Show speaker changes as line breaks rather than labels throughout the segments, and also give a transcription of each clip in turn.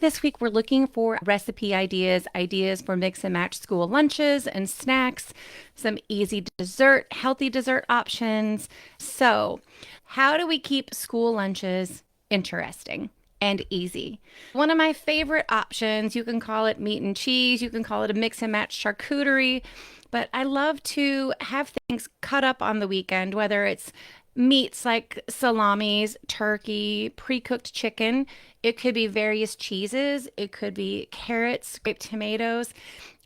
This week, we're looking for recipe ideas, ideas for mix and match school lunches and snacks, some easy dessert, healthy dessert options. So, how do we keep school lunches interesting and easy? One of my favorite options, you can call it meat and cheese, you can call it a mix and match charcuterie, but I love to have things cut up on the weekend, whether it's meats like salamis, turkey, pre-cooked chicken. It could be various cheeses. It could be carrots, scraped tomatoes,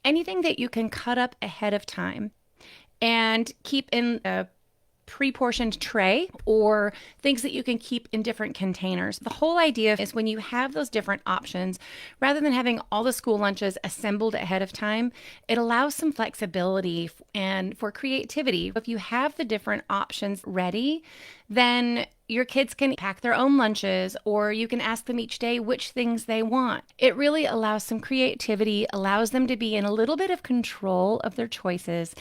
anything that you can cut up ahead of time and keep in a pre-portioned tray or things that you can keep in different containers. The whole idea is when you have those different options, rather than having all the school lunches assembled ahead of time, it allows some flexibility and for creativity. If you have the different options ready, then your kids can pack their own lunches, or you can ask them each day which things they want. It really allows some creativity, allows them to be in a little bit of control of their choices,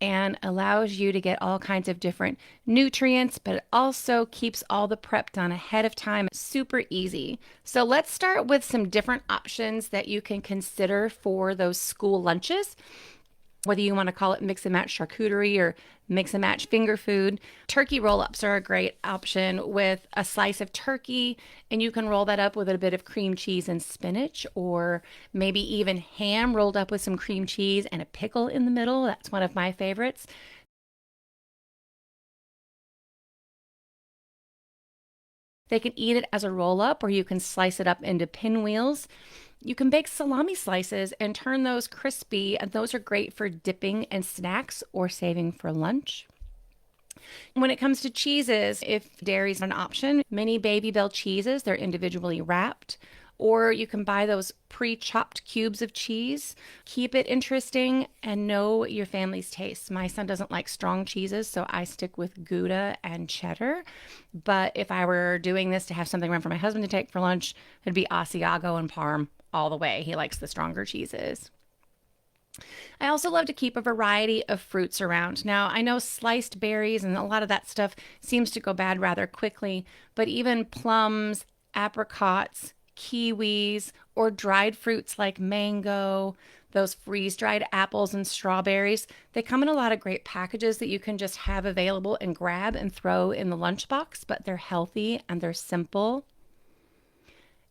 and allows you to get all kinds of different nutrients, but it also keeps all the prep done ahead of time. Super easy. So let's start with some different options that you can consider for those school lunches. Whether you want to call it mix and match charcuterie or mix and match finger food. Turkey roll-ups are a great option with a slice of turkey, and you can roll that up with a bit of cream cheese and spinach, or maybe even ham rolled up with some cream cheese and a pickle in the middle. That's one of my favorites. They can eat it as a roll-up, or you can slice it up into pinwheels. You can bake salami slices and turn those crispy, and those are great for dipping and snacks or saving for lunch. When it comes to cheeses, if dairy's an option, mini Baby Bell cheeses, they're individually wrapped. Or you can buy those pre-chopped cubes of cheese. Keep it interesting and know your family's taste. My son doesn't like strong cheeses, so I stick with Gouda and cheddar. But if I were doing this to have something around for my husband to take for lunch, it'd be Asiago and Parm all the way. He likes the stronger cheeses. I also love to keep a variety of fruits around. Now, I know sliced berries and a lot of that stuff seems to go bad rather quickly, but even plums, apricots, kiwis, or dried fruits like mango, those freeze-dried apples and strawberries, they come in a lot of great packages that you can just have available and grab and throw in the lunchbox, but they're healthy and they're simple.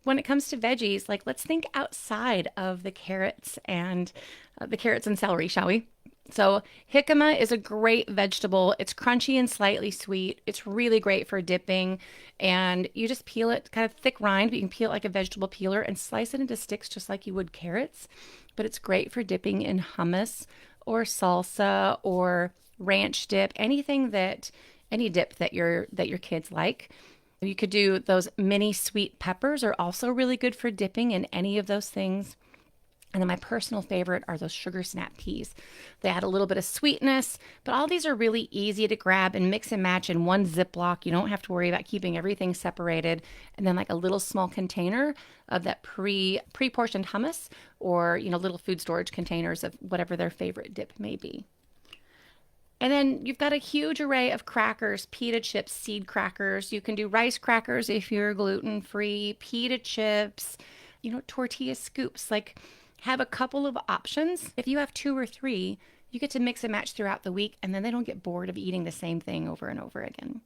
When it comes to veggies, like let's think outside of the carrots and celery, shall we? So jicama is a great vegetable. It's crunchy and slightly sweet. It's really great for dipping, and you just peel it, kind of thick rind, but you can peel it like a vegetable peeler and slice it into sticks just like you would carrots. But it's great for dipping in hummus or salsa or ranch dip, any dip that your kids like. You could do those mini sweet peppers are also really good for dipping in any of those things. And then my personal favorite are those sugar snap peas. They add a little bit of sweetness, but all these are really easy to grab and mix and match in one Ziploc. You don't have to worry about keeping everything separated. And then like a little small container of that pre-portioned hummus, or little food storage containers of whatever their favorite dip may be. And then you've got a huge array of crackers, pita chips, seed crackers. You can do rice crackers if you're gluten free, pita chips, tortilla scoops. Like, have a couple of options. If you have two or three, you get to mix and match throughout the week, and then they don't get bored of eating the same thing over and over again.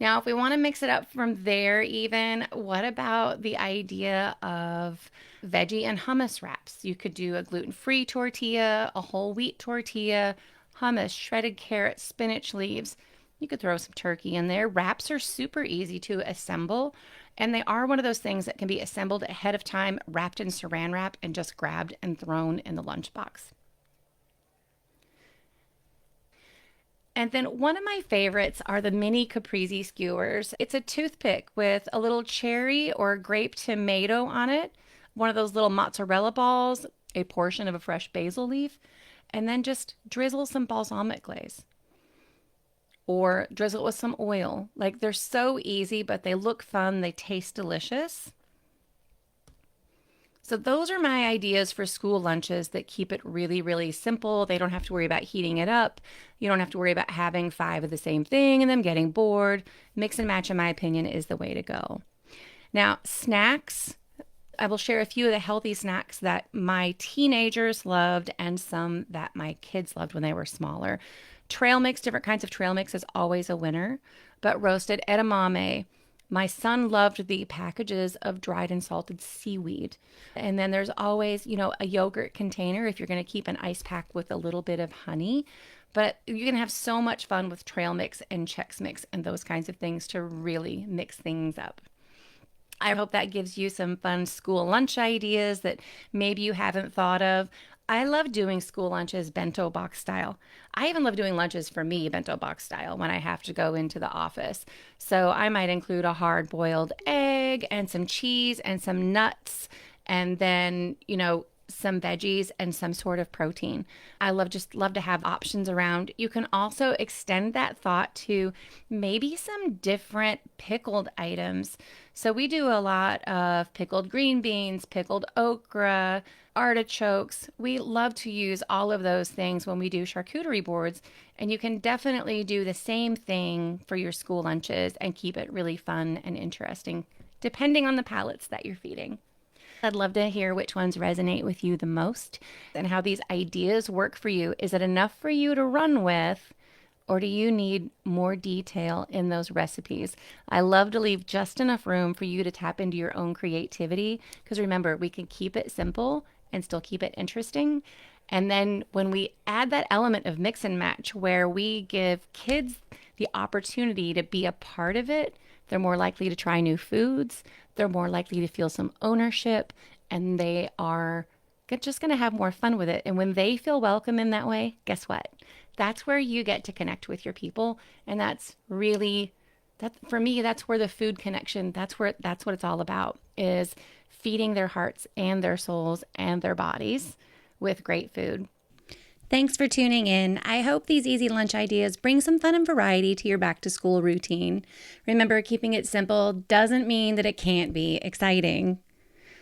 Now, if we want to mix it up from there, even, what about the idea of veggie and hummus wraps? You could do a gluten free tortilla, a whole wheat tortilla, hummus, shredded carrots, spinach leaves. You could throw some turkey in there. Wraps are super easy to assemble, and they are one of those things that can be assembled ahead of time, wrapped in saran wrap, and just grabbed and thrown in the lunchbox. And then one of my favorites are the mini caprese skewers. It's a toothpick with a little cherry or grape tomato on it, one of those little mozzarella balls, a portion of a fresh basil leaf, and then just drizzle some balsamic glaze or drizzle it with some oil. Like, they're so easy, but they look fun. They taste delicious. So those are my ideas for school lunches that keep it really, really simple. They don't have to worry about heating it up. You don't have to worry about having 5 of the same thing and them getting bored. Mix and match, in my opinion, is the way to go. Now, snacks, I will share a few of the healthy snacks that my teenagers loved and some that my kids loved when they were smaller. Trail mix, different kinds of trail mix is always a winner, but roasted edamame. My son loved the packages of dried and salted seaweed. And then there's always, a yogurt container if you're going to keep an ice pack with a little bit of honey. But you can have so much fun with trail mix and Chex Mix and those kinds of things to really mix things up. I hope that gives you some fun school lunch ideas that maybe you haven't thought of. I love doing school lunches bento box style. I even love doing lunches for me bento box style when I have to go into the office. So I might include a hard boiled egg and some cheese and some nuts and then, some veggies and some sort of protein. I love to have options around. You can also extend that thought to maybe some different pickled items. So we do a lot of pickled green beans, pickled okra, artichokes. We love to use all of those things when we do charcuterie boards, and you can definitely do the same thing for your school lunches and keep it really fun and interesting, depending on the palates that you're feeding. I'd love to hear which ones resonate with you the most and how these ideas work for you. Is it enough for you to run with, or do you need more detail in those recipes? I love to leave just enough room for you to tap into your own creativity, because remember, we can keep it simple and still keep it interesting. And then when we add that element of mix and match where we give kids the opportunity to be a part of it, they're more likely to try new foods. They're more likely to feel some ownership, and they are just going to have more fun with it. And when they feel welcome in that way, guess what? That's where you get to connect with your people. And for me, that's where the food connection, that's what it's all about, is feeding their hearts and their souls and their bodies with great food. Thanks for tuning in. I hope these easy lunch ideas bring some fun and variety to your back to school routine. Remember, keeping it simple doesn't mean that it can't be exciting.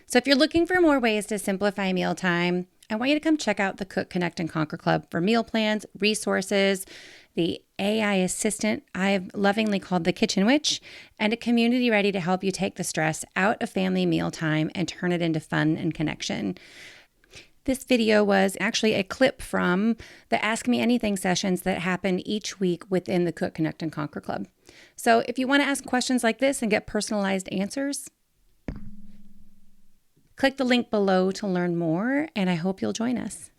So if you're looking for more ways to simplify mealtime, I want you to come check out the Cook, Connect, and Conquer Club for meal plans, resources, the AI assistant I've lovingly called the Kitchen Witch, and a community ready to help you take the stress out of family mealtime and turn it into fun and connection. This video was actually a clip from the Ask Me Anything sessions that happen each week within the Cook, Connect, and Conquer Club. So if you want to ask questions like this and get personalized answers, click the link below to learn more, and I hope you'll join us.